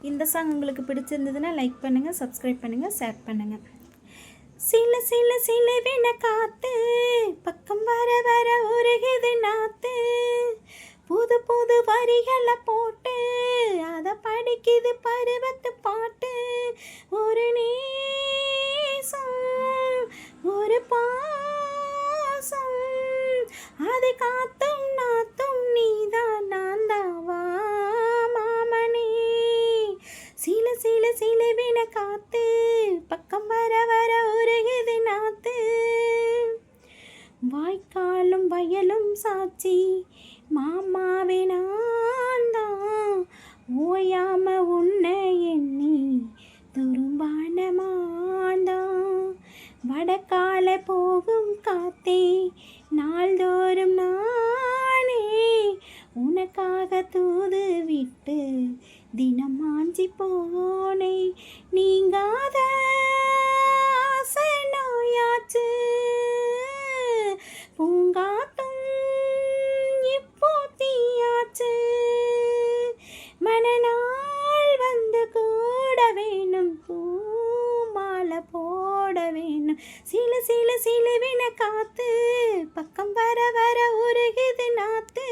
இந்த சாங் உங்களுக்கு பிடிச்சிருந்ததுன்னா லைக் பண்ணுங்கள், சப்ஸ்கிரைப் பண்ணுங்கள், ஷேர் பண்ணுங்கள். சில சில சிலவென காத்து பக்கம் வர வர உருகுது நாத்து, புது புது வரிகளை போட்டு அதை படிக்குது பருவத்து பாட்டு. ஒரு நேசம் ஒரு பாசம் அது காத்தும் நாத்தும் நீதான் நான் தாவா மாமனே. சில சில சிலவென காத்து பக்கம் வர வர உருகுது நாத்து, வாய்க்காலும் வயலும் சாட்சி மாமாவே நான் தான், ஓயாம உன்னை எண்ணி துரும்பான மாந்தான். வடக்கால போகும் காத்தே நாள்தோறும் நானே உனக்காக தூது விட்டு தினம் மாஞ்சி போனே. நீங்காத ஆசை நோயாச்சு பூங்காத்தும் இப்போ தீயாச்சு, மனநாள் வந்து கூட வேணும் பூமாலை போட வேணும். சில சில சிலுவின காத்து பக்கம் வர வர உருகுது நாத்து.